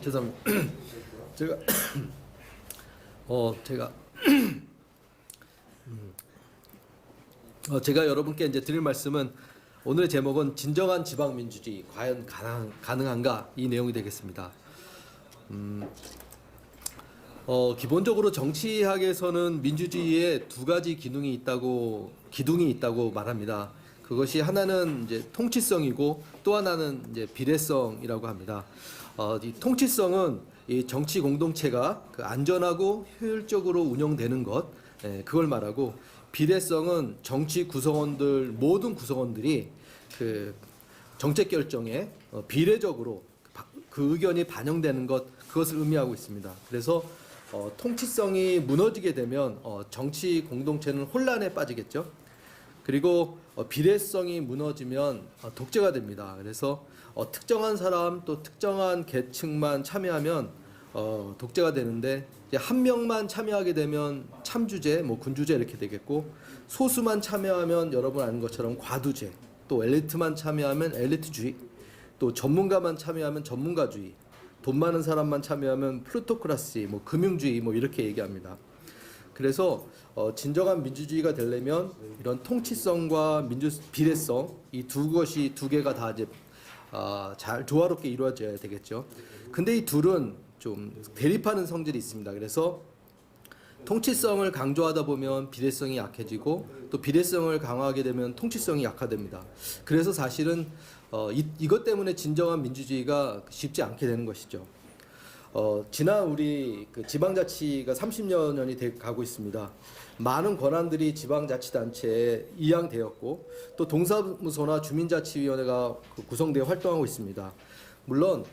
죄송합니다. 제가 제가 제가 여러분께 이제 드릴 말씀은 오늘의 제목은 진정한 지방민주주의 과연 가능한가 이 내용이 되겠습니다. 기본적으로 정치학에서는 민주주의에 두 가지 기둥이 있다고 말합니다. 그것이 하나는 이제 통치성이고 또 하나는 이제 비례성이라고 합니다. 이 통치성은 이 정치 공동체가 그 안전하고 효율적으로 운영되는 것, 그걸 말하고, 비례성은 정치 구성원들 모든 구성원들이 그 정책 결정에 비례적으로 그 의견이 반영되는 것, 그것을 의미하고 있습니다. 그래서 통치성이 무너지게 되면 정치 공동체는 혼란에 빠지겠죠. 그리고 비례성이 무너지면 독재가 됩니다. 그래서 특정한 사람 또 특정한 계층만 참여하면 독재가 되는데, 이제 한 명만 참여하게 되면 참주제, 뭐 군주제 이렇게 되겠고, 소수만 참여하면 여러분 아는 것처럼 과두제, 또 엘리트만 참여하면 엘리트주의, 또 전문가만 참여하면 전문가주의, 돈 많은 사람만 참여하면 플루토크라시, 뭐 금융주의, 뭐 이렇게 얘기합니다. 그래서 진정한 민주주의가 되려면 이런 통치성과 비례성, 이 두 개가 다 이제 잘 조화롭게 이루어져야 되겠죠. 근데 이 둘은 좀 대립하는 성질이 있습니다. 그래서 통치성을 강조하다 보면 비례성이 약해지고, 또 비례성을 강화하게 되면 통치성이 약화됩니다. 그래서 사실은 이것 때문에 진정한 민주주의가 쉽지 않게 되는 것이죠. 지난 우리 그 지방자치가 30년이 가고 있습니다. 많은 권한들이 지방자치단체에 이양되었고, 또 동사무소나 주민자치위원회가 구성되어 활동하고 있습니다. 물론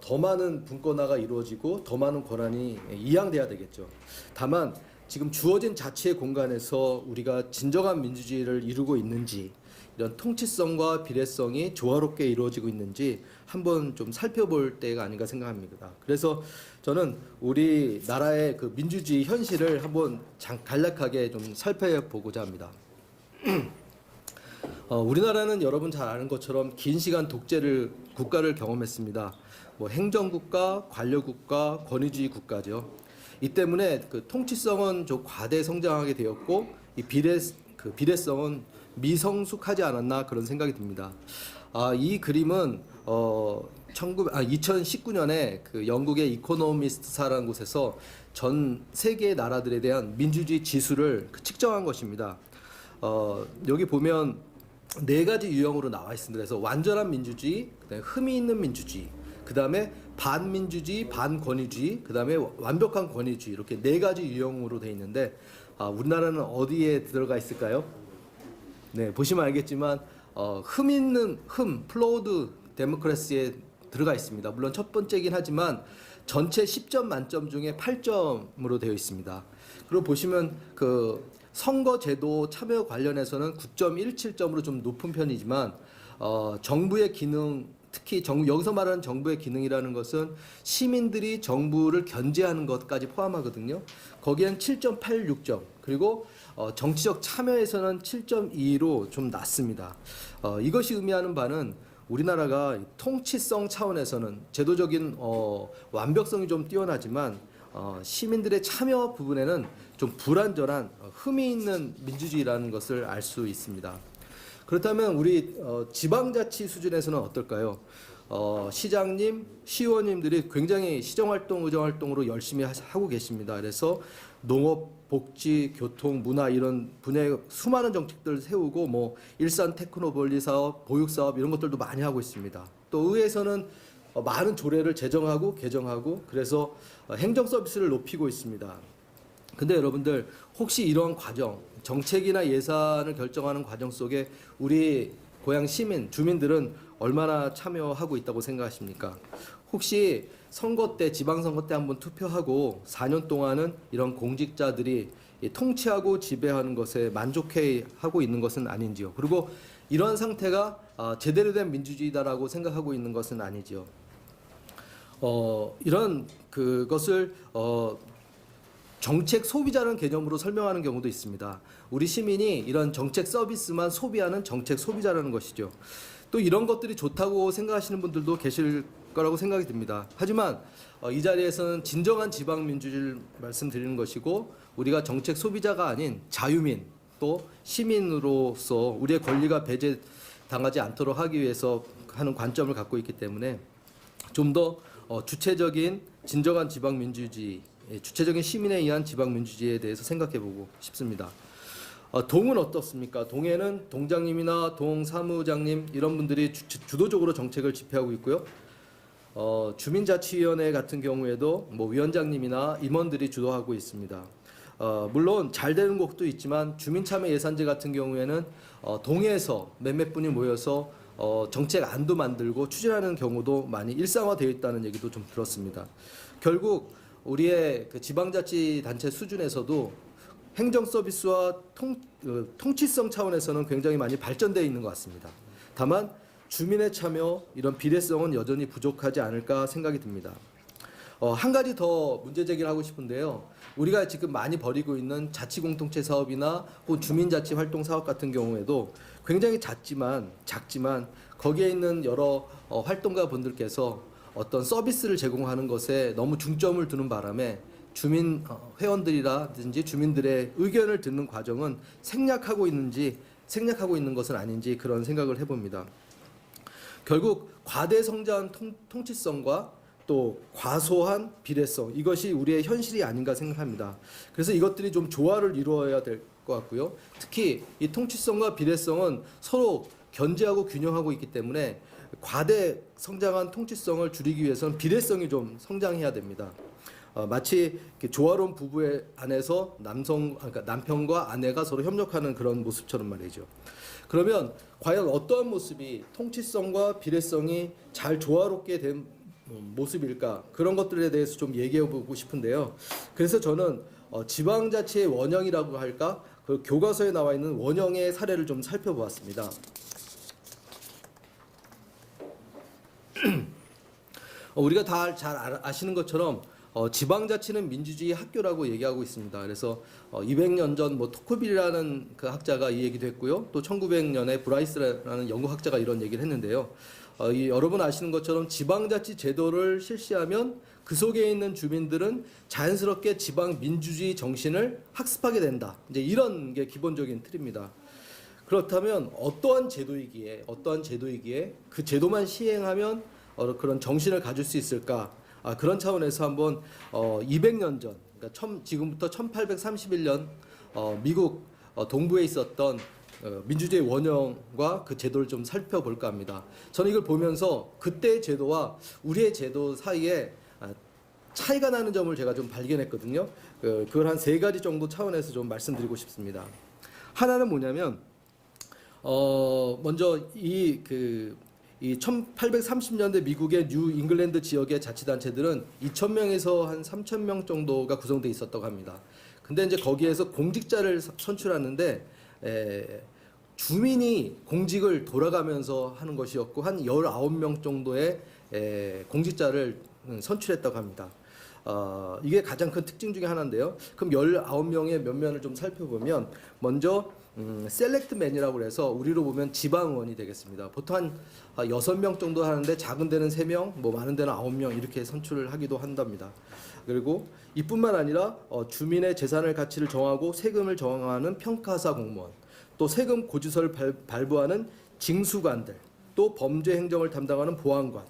더 많은 분권화가 이루어지고 더 많은 권한이 이양돼야 되겠죠. 다만 지금 주어진 자치의 공간에서 우리가 진정한 민주주의를 이루고 있는지, 이런 통치성과 비례성이 조화롭게 이루어지고 있는지 한번 좀 살펴볼 때가 아닌가 생각합니다. 그래서 저는 우리나라의 그 민주주의 현실을 한번 간략하게 좀 살펴보고자 합니다. 우리나라는 여러분 잘 아는 것처럼 긴 시간 국가를 경험했습니다. 뭐 행정국가, 관료국가, 권위주의 국가죠. 이 때문에 그 통치성은 좀 과대 성장하게 되었고, 이 비례성은 미성숙하지 않았나 그런 생각이 듭니다. 이 그림은 2019년에 그 영국의 이코노미스트사라는 곳에서 전 세계 나라들에 대한 민주주의 지수를 측정한 것입니다. 여기 보면 네 가지 유형으로 나와 있습니다. 그래서 완전한 민주주의, 그다음에 흠이 있는 민주주의, 그다음에 반민주주의, 반권위주의, 그다음에 완벽한 권위주의, 이렇게 네 가지 유형으로 되어 있는데, 우리나라는 어디에 들어가 있을까요? 네, 보시면 알겠지만 플로우드 데모크래시에 들어가 있습니다. 물론 첫 번째긴 하지만 전체 10점 만점 중에 8점으로 되어 있습니다. 그리고 보시면 그 선거제도 참여 관련해서는 9.17점으로 좀 높은 편이지만, 정부의 기능, 특히 여기서 말하는 정부의 기능이라는 것은 시민들이 정부를 견제하는 것까지 포함하거든요. 거기엔 7.86점, 그리고 정치적 참여에서는 7.2로 좀 낮습니다. 이것이 의미하는 바는 우리나라가 통치성 차원에서는 제도적인 완벽성이 좀 뛰어나지만 시민들의 참여 부분에는 좀 불완전한 흠이 있는 민주주의라는 것을 알 수 있습니다. 그렇다면 우리 지방자치 수준에서는 어떨까요? 시장님, 시의원님들이 굉장히 시정활동, 의정활동으로 열심히 하고 계십니다. 그래서 농업, 복지, 교통, 문화 이런 분야에 수많은 정책들을 세우고, 뭐 일산 테크노볼리 사업, 보육 사업 이런 것들도 많이 하고 있습니다. 또 의회에서는 많은 조례를 제정하고 개정하고, 그래서 행정 서비스를 높이고 있습니다. 근데 여러분들 혹시 이러한 과정, 정책이나 예산을 결정하는 과정 속에 우리 고향 주민들은 얼마나 참여하고 있다고 생각하십니까? 혹시 선거 때, 지방선거 때 한번 투표하고 4년 동안은 이런 공직자들이 통치하고 지배하는 것에 만족해 하고 있는 것은 아닌지요? 그리고 이런 상태가 제대로 된 민주주의다라고 생각하고 있는 것은 아니지요? 이런 그것을 정책 소비자라는 개념으로 설명하는 경우도 있습니다. 우리 시민이 이런 정책 서비스만 소비하는 정책 소비자라는 것이죠. 또 이런 것들이 좋다고 생각하시는 분들도 계실 거라고 생각이 듭니다. 하지만 이 자리에서는 진정한 지방민주주의를 말씀드리는 것이고, 우리가 정책 소비자가 아닌 자유민 또 시민으로서 우리의 권리가 배제당하지 않도록 하기 위해서 하는 관점을 갖고 있기 때문에 좀 더 주체적인 진정한 지방민주주의, 주체적인 시민에 의한 지방민주주의에 대해서 생각해보고 싶습니다. 동은 어떻습니까? 동에는 동장님이나 동 사무장님 이런 분들이 주도적으로 정책을 집행하고 있고요. 주민자치위원회 같은 경우에도 뭐 위원장님이나 임원들이 주도하고 있습니다. 물론 잘 되는 곳도 있지만 주민참여 예산제 같은 경우에는 동에서 몇몇 분이 모여서 정책 안도 만들고 추진하는 경우도 많이 일상화되어 있다는 얘기도 좀 들었습니다. 결국 우리의 그 지방자치단체 수준에서도 행정 서비스와 통치성 차원에서는 굉장히 많이 발전되어 있는 것 같습니다. 다만 주민의 참여, 이런 비례성은 여전히 부족하지 않을까 생각이 듭니다. 한 가지 더 문제 제기를 하고 싶은데요. 우리가 지금 많이 벌이고 있는 자치공동체 사업이나 혹은 주민자치 활동 사업 같은 경우에도 굉장히 작지만 거기에 있는 여러 활동가 분들께서 어떤 서비스를 제공하는 것에 너무 중점을 두는 바람에 주민 회원들이라든지 주민들의 의견을 듣는 과정은 생략하고 있는 것은 아닌지 그런 생각을 해봅니다. 결국 과대 성장한 통치성과 또 과소한 비례성, 이것이 우리의 현실이 아닌가 생각합니다. 그래서 이것들이 좀 조화를 이루어야 될 것 같고요. 특히 이 통치성과 비례성은 서로 견제하고 균형하고 있기 때문에 과대 성장한 통치성을 줄이기 위해서는 비례성이 좀 성장해야 됩니다. 마치 조화로운 부부의 안에서 그러니까 남편과 아내가 서로 협력하는 그런 모습처럼 말이죠. 그러면 과연 어떠한 모습이 통치성과 비례성이 잘 조화롭게 된 모습일까? 그런 것들에 대해서 좀 얘기해 보고 싶은데요. 그래서 저는 지방자치의 원형이라고 할까? 그 교과서에 나와 있는 원형의 사례를 좀 살펴보았습니다. 우리가 다 잘 아시는 것처럼 지방자치는 민주주의 학교라고 얘기하고 있습니다. 그래서 200년 전 뭐 토크빌이라는 그 학자가 이 얘기도 했고요. 또 1900년에 브라이스라는 영국 학자가 이런 얘기를 했는데요. 여러분 아시는 것처럼 지방자치 제도를 실시하면 그 속에 있는 주민들은 자연스럽게 지방 민주주의 정신을 학습하게 된다. 이제 이런 게 기본적인 틀입니다. 그렇다면 어떠한 제도이기에 그 제도만 시행하면 그런 정신을 가질 수 있을까? 그런 차원에서 한번 200년 전, 그러니까 지금부터 1831년 미국 동부에 있었던 민주주의 원형과 그 제도를 좀 살펴볼까 합니다. 저는 이걸 보면서 그때의 제도와 우리의 제도 사이에 차이가 나는 점을 제가 좀 발견했거든요. 그걸 한 3가지 정도 차원에서 좀 말씀드리고 싶습니다. 하나는 뭐냐면 먼저 이 1830년대 미국의 뉴 잉글랜드 지역의 자치단체들은 2,000명에서 한 3,000명 정도가 구성되어 있었다고 합니다. 근데 이제 거기에서 공직자를 선출하는데 주민이 공직을 돌아가면서 하는 것이었고 한 19명 정도의 공직자를 선출했다고 합니다. 이게 가장 큰 특징 중에 하나인데요. 그럼 19명의 면면을 좀 살펴보면 먼저 셀렉트맨이라고 해서 우리로 보면 지방의원이 되겠습니다. 보통 한 6명 정도 하는데 작은 데는 3명, 뭐 많은 데는 9명 이렇게 선출을 하기도 한답니다. 그리고 이뿐만 아니라 주민의 재산의 가치를 정하고 세금을 정하는 평가사 공무원, 또 세금 고지서를 발부하는 징수관들, 또 범죄 행정을 담당하는 보안관,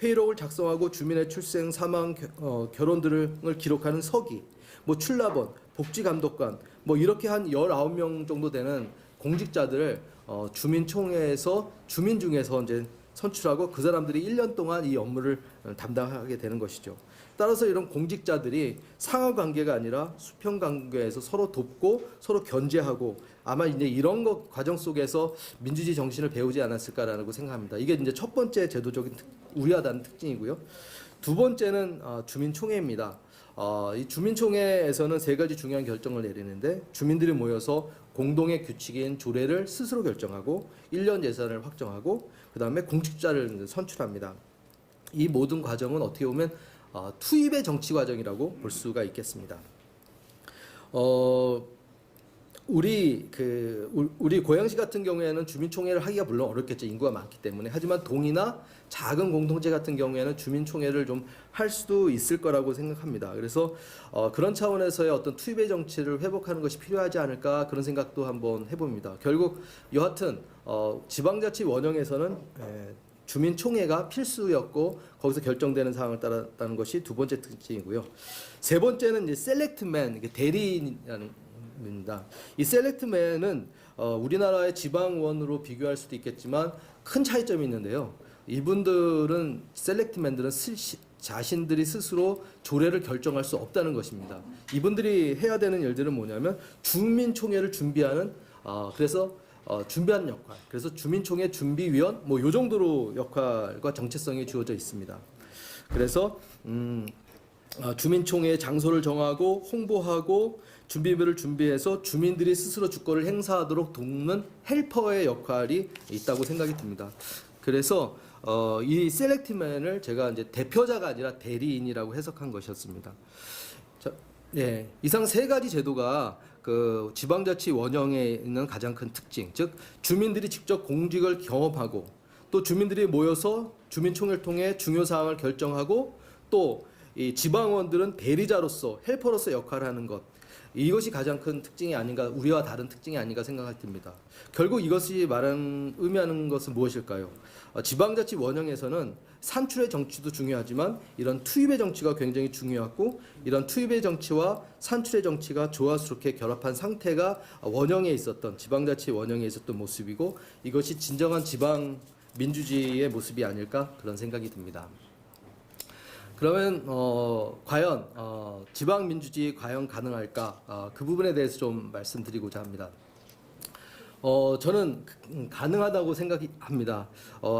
회의록을 작성하고 주민의 출생, 사망, 결혼 등을 기록하는 서기, 뭐 출납원, 복지감독관, 뭐 이렇게 한 19명 정도 되는 공직자들을 주민총회에서 주민 중에서 이제 선출하고 그 사람들이 1년 동안 이 업무를 담당하게 되는 것이죠. 따라서 이런 공직자들이 상하 관계가 아니라 수평 관계에서 서로 돕고 서로 견제하고 아마 이제 이런 것 과정 속에서 민주주의 정신을 배우지 않았을까라고 생각합니다. 이게 이제 첫 번째 제도적인 우려하다는 특징이고요. 두 번째는 주민총회입니다. 이 주민총회에서는 3가지 중요한 결정을 내리는데 주민들이 모여서 공동의 규칙인 조례를 스스로 결정하고 1년 예산을 확정하고 그 다음에 공직자를 선출합니다. 이 모든 과정은 어떻게 보면 투입의 정치 과정이라고 볼 수가 있겠습니다. 우리 고양시 같은 경우에는 주민총회를 하기가 물론 어렵겠죠. 인구가 많기 때문에. 하지만 동이나 작은 공동체 같은 경우에는 주민총회를 좀 할 수도 있을 거라고 생각합니다. 그래서 그런 차원에서의 어떤 투입의 정치를 회복하는 것이 필요하지 않을까 그런 생각도 한번 해봅니다. 결국 여하튼 지방자치 원형에서는 주민총회가 필수였고 거기서 결정되는 사항을 따랐다는 것이 두 번째 특징이고요. 세 번째는 이제 셀렉트맨, 대리인이라는 입니다. 이 셀렉트맨은 우리나라의 지방의원으로 비교할 수도 있겠지만 큰 차이점이 있는데요. 이분들은 셀렉트맨들은 자신들이 스스로 조례를 결정할 수 없다는 것입니다. 이분들이 해야 되는 일들은 뭐냐면 주민총회를 준비하는 그래서 준비하는 역할. 그래서 주민총회 준비위원 뭐 요 정도로 역할과 정체성이 주어져 있습니다. 그래서 주민총회 장소를 정하고 홍보하고 준비물을 준비해서 주민들이 스스로 주권을 행사하도록 돕는 헬퍼의 역할이 있다고 생각이 듭니다. 그래서 이 셀렉트맨을 제가 이제 대표자가 아니라 대리인이라고 해석한 것이었습니다. 자, 이상 세 가지 제도가 그 지방자치 원형에 있는 가장 큰 특징, 즉 주민들이 직접 공직을 경험하고 또 주민들이 모여서 주민총회를 통해 중요 사항을 결정하고 또 이 지방의원들은 대리자로서 헬퍼로서 역할을 하는 것, 이것이 가장 큰 특징이 아닌가, 우리와 다른 특징이 아닌가 생각이 듭니다. 결국 이것이 의미하는 것은 무엇일까요? 지방자치 원형에서는 산출의 정치도 중요하지만 이런 투입의 정치가 굉장히 중요하고 이런 투입의 정치와 산출의 정치가 조화스럽게 결합한 상태가 원형에 있었던 지방자치 원형에 있었던 모습이고 이것이 진정한 지방 민주주의의 모습이 아닐까 그런 생각이 듭니다. 그러면 과연 지방 민주주의 과연 가능할까? 그 부분에 대해서 좀 말씀드리고자 합니다. 저는 가능하다고 생각합니다.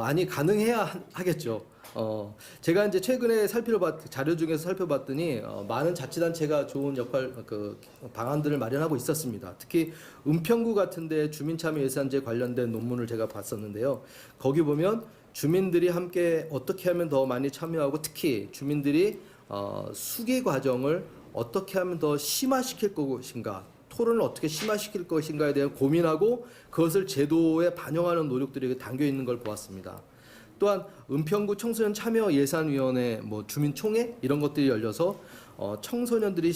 아니 가능해야 하겠죠. 제가 이제 최근에 자료 중에서 살펴봤더니 많은 자치단체가 좋은 방안들을 마련하고 있었습니다. 특히 은평구 같은데 주민참여예산제 관련된 논문을 제가 봤었는데요. 거기 보면 주민들이 함께 어떻게 하면 더 많이 참여하고 특히 주민들이 수기 과정을 어떻게 하면 더 심화시킬 것인가, 토론을 어떻게 심화시킬 것인가에 대한 고민하고 그것을 제도에 반영하는 노력들이 담겨 있는 걸 보았습니다. 또한 은평구 청소년 참여 예산위원회, 주민총회 이런 것들이 열려서 청소년들이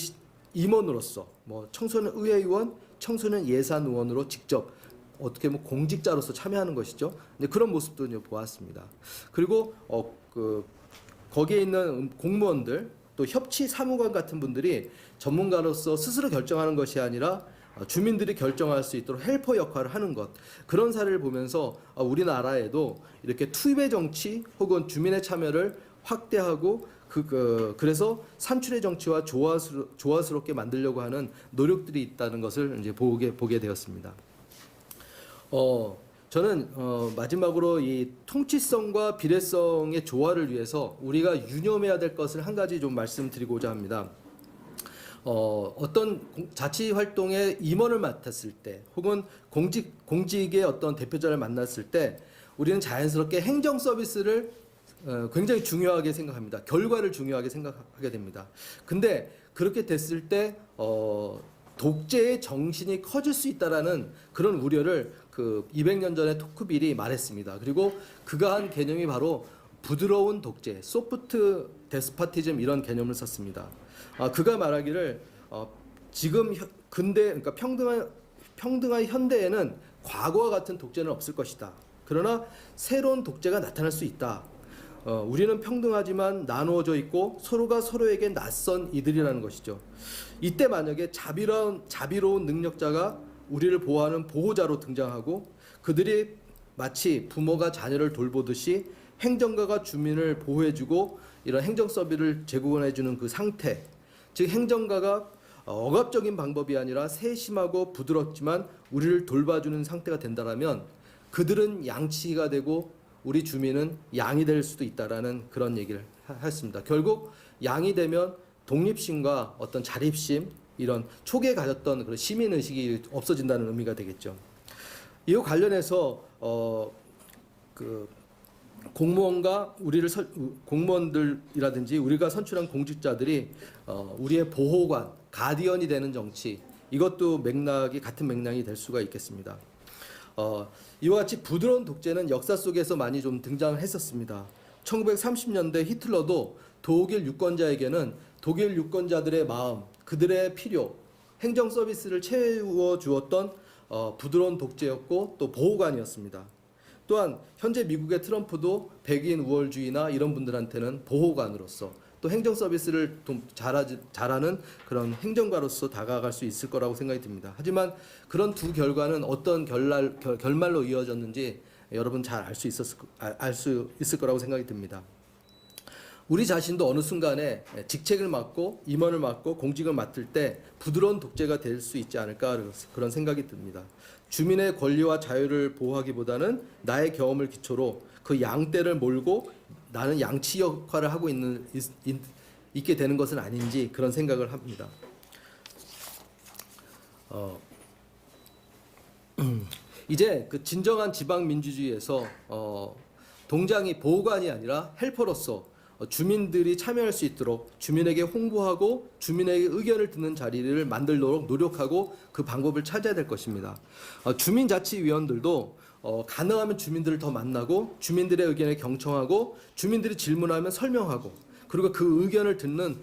임원으로서 청소년 의회의원, 청소년 예산의원으로 직접 어떻게 공직자로서 참여하는 것이죠. 근데 그런 모습도 보았습니다. 그리고 거기에 있는 공무원들 또 협치 사무관 같은 분들이 전문가로서 스스로 결정하는 것이 아니라 주민들이 결정할 수 있도록 헬퍼 역할을 하는 것, 그런 사례를 보면서 우리나라에도 이렇게 투입의 정치 혹은 주민의 참여를 확대하고 그래서 산출의 정치와 조화스럽게 만들려고 하는 노력들이 있다는 것을 이제 보게 되었습니다. 저는 마지막으로 이 통치성과 비례성의 조화를 위해서 우리가 유념해야 될 것을 한 가지 좀 말씀드리고자 합니다. 어떤 자치 활동의 임원을 맡았을 때 혹은 공직의 어떤 대표자를 만났을 때 우리는 자연스럽게 행정 서비스를 굉장히 중요하게 생각합니다. 결과를 중요하게 생각하게 됩니다. 근데 그렇게 됐을 때 독재의 정신이 커질 수 있다라는 그런 우려를 200년 전에 토크빌이 말했습니다. 그리고 그가 한 개념이 바로 부드러운 독재, 소프트 데스파티즘 이런 개념을 썼습니다. 그가 말하기를 지금 근대 그러니까 평등한 현대에는 과거와 같은 독재는 없을 것이다. 그러나 새로운 독재가 나타날 수 있다. 우리는 평등하지만 나누어져 있고 서로가 서로에게 낯선 이들이라는 것이죠. 이때 만약에 자비로운 능력자가 우리를 보호하는 보호자로 등장하고 그들이 마치 부모가 자녀를 돌보듯이 행정가가 주민을 보호해주고 이런 행정 서비스를 제공해주는 그 상태, 즉 행정가가 억압적인 방법이 아니라 세심하고 부드럽지만 우리를 돌봐주는 상태가 된다라면 그들은 양치기가 되고 우리 주민은 양이 될 수도 있다라는 그런 얘기를 했습니다. 결국 양이 되면 독립심과 어떤 자립심 이런 초기에 가졌던 그런 시민의식이 없어진다는 의미가 되겠죠. 이와 관련해서 공무원과 공무원들이라든지 우리가 선출한 공직자들이 우리의 보호관, 가디언이 되는 정치, 이것도 맥락이 같은 맥락이 될 수가 있겠습니다. 이와 같이 부드러운 독재는 역사 속에서 많이 좀 등장을 했었습니다. 1930년대 히틀러도 독일 유권자에게는 독일 유권자들의 마음, 그들의 필요, 행정 서비스를 채워 주었던 부드러운 독재였고 또 보호관이었습니다. 또한 현재 미국의 트럼프도 백인 우월주의나 이런 분들한테는 보호관으로서 또 행정 서비스를 잘하는 그런 행정가로서 다가갈 수 있을 거라고 생각이 듭니다. 하지만 그런 두 결과는 어떤 결말로 이어졌는지 여러분 잘 알 수 있을 거라고 생각이 듭니다. 우리 자신도 어느 순간에 직책을 맡고 임원을 맡고 공직을 맡을 때 부드러운 독재가 될 수 있지 않을까 그런 생각이 듭니다. 주민의 권리와 자유를 보호하기보다는 나의 경험을 기초로 그 양떼를 몰고 나는 양치 역할을 하고 있게 되는 것은 아닌지 그런 생각을 합니다. 이제 그 진정한 지방민주주의에서 동장이 보호관이 아니라 헬퍼로서 주민들이 참여할 수 있도록 주민에게 홍보하고 주민에게 의견을 듣는 자리를 만들도록 노력하고 그 방법을 찾아야 될 것입니다. 주민자치위원들도 가능하면 주민들을 더 만나고 주민들의 의견에 경청하고 주민들이 질문하면 설명하고 그리고 그 의견을 듣는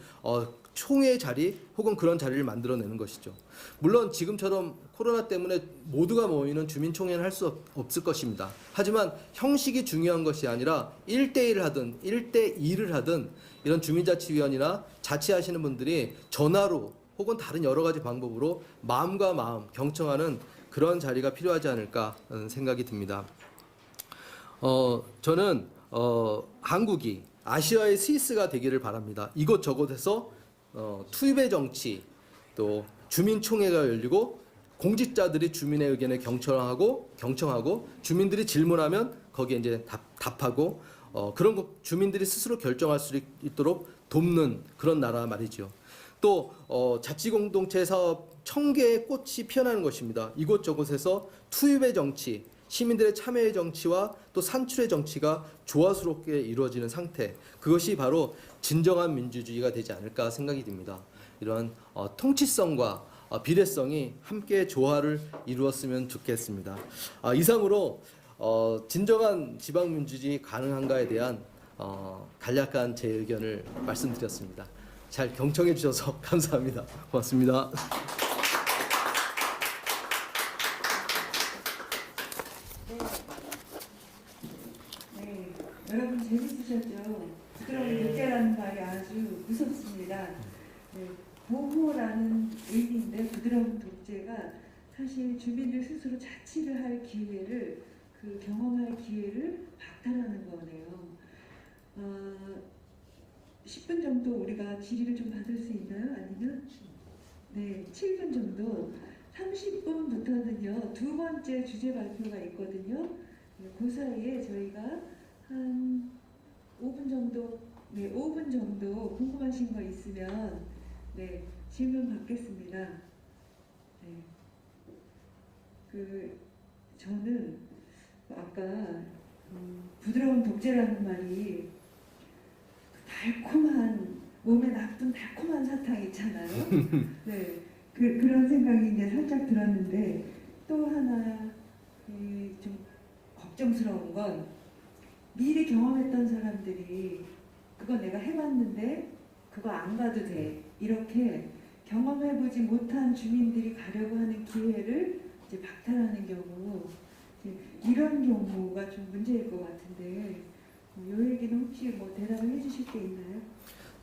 총회의 자리 혹은 그런 자리를 만들어내는 것이죠. 물론 지금처럼 코로나 때문에 모두가 모이는 주민총회는 할 수 없을 것입니다. 하지만 형식이 중요한 것이 아니라 1대1을 하든 1대2를 하든 이런 주민자치위원이나 자치하시는 분들이 전화로 혹은 다른 여러 가지 방법으로 마음과 마음 경청하는 그런 자리가 필요하지 않을까 하는 생각이 듭니다. 저는 한국이 아시아의 스위스가 되기를 바랍니다. 이곳저곳에서 투입의 정치, 또 주민총회가 열리고 공직자들이 주민의 의견에 경청하고 주민들이 질문하면 거기에 이제 답하고 그런 주민들이 스스로 결정할 수 있도록 돕는 그런 나라 말이죠. 또 자치공동체 사업 1000개의 꽃이 피어나는 것입니다. 이곳저곳에서 투입의 정치, 시민들의 참여의 정치와 또 산출의 정치가 조화스럽게 이루어지는 상태, 그것이 바로 진정한 민주주의가 되지 않을까 생각이 듭니다. 이러한 통치성과 비례성이 함께 조화를 이루었으면 좋겠습니다. 이상으로 진정한 지방민주주의 가능한가에 대한 간략한 제 의견을 말씀드렸습니다. 잘 경청해 주셔서 감사합니다. 고맙습니다. 네, 여러분 재밌으셨죠? 부드러운 독재라는 말이 아주 무섭습니다. 네, 보호라는 의미인데 부드러운 독재가 사실 주민들 스스로 자치를 할 기회를 경험할 기회를 박탈하는 거네요. 10분 정도 우리가 질의를 좀 받을 수 있나요? 아니면 7분 정도 30분부터는요 두 번째 주제 발표가 있거든요. 그 사이에 저희가 한 5분 정도 궁금하신 거 있으면 질문 받겠습니다. 저는 아까 부드러운 독재라는 말이 달콤한 몸에 나쁜 달콤한 사탕 있잖아요. 그런 생각이 이제 살짝 들었는데 또 하나 좀 걱정스러운 건 미리 경험했던 사람들이 그거 내가 해봤는데 그거 안 가도 돼 이렇게 경험해보지 못한 주민들이 가려고 하는 기회를 이제 박탈하는 경우 이런 경우가 좀 문제일 것 같은데 이 얘기는 혹시 대답을 해주실 게 있나요?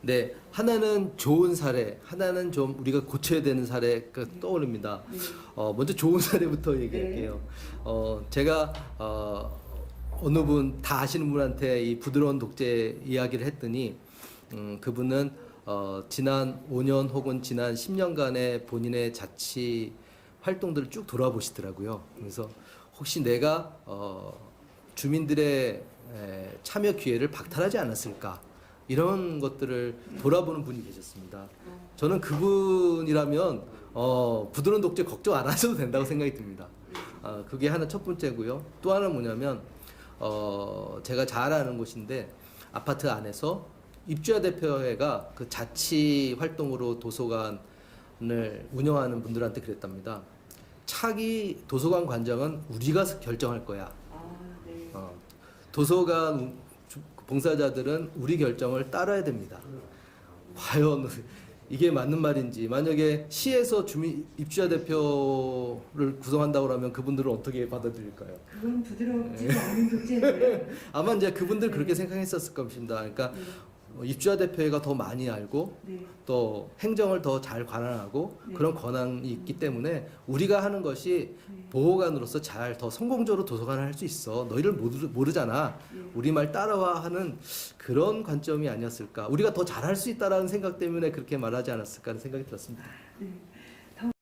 네, 하나는 좋은 사례, 하나는 좀 우리가 고쳐야 되는 사례가 떠오릅니다. 먼저 좋은 사례부터 얘기할게요. 제가 어느 분 다 아시는 분한테 이 부드러운 독재 이야기를 했더니 그분은 지난 5년 혹은 지난 10년간의 본인의 자치 활동들을 쭉 돌아보시더라고요. 그래서 혹시 내가 주민들의 참여 기회를 박탈하지 않았을까 이런 것들을 돌아보는 분이 계셨습니다. 저는 그분이라면 부드러운 독재 걱정 안 하셔도 된다고 생각이 듭니다. 그게 하나 첫 번째고요. 또 하나 뭐냐면 제가 잘 아는 곳인데 아파트 안에서 입주자 대표회가 그 자치 활동으로 도서관 운영하는 분들한테 그랬답니다. 차기 도서관 관장은 우리가 결정할 거야. 네. 도서관 봉사자들은 우리 결정을 따라야 됩니다. 과연 이게 맞는 말인지, 만약에 시에서 입주자 대표를 구성한다고 하면 그분들은 어떻게 받아들일까요? 그건 부드럽지 않은 독재인데요. 아마 이제 그분들 그렇게 생각했었을 것입니다. 그러니까 입주자 대표회가 더 많이 알고 네. 또 행정을 더 잘 관할하고 네. 그런 권한이 있기 때문에 우리가 하는 것이 보호관으로서 잘 더 성공적으로 도서관을 할 수 있어. 너희를 모르잖아. 우리 말 따라와 하는 그런 관점이 아니었을까. 우리가 더 잘할 수 있다라는 생각 때문에 그렇게 말하지 않았을까 하는 생각이 들었습니다. 네.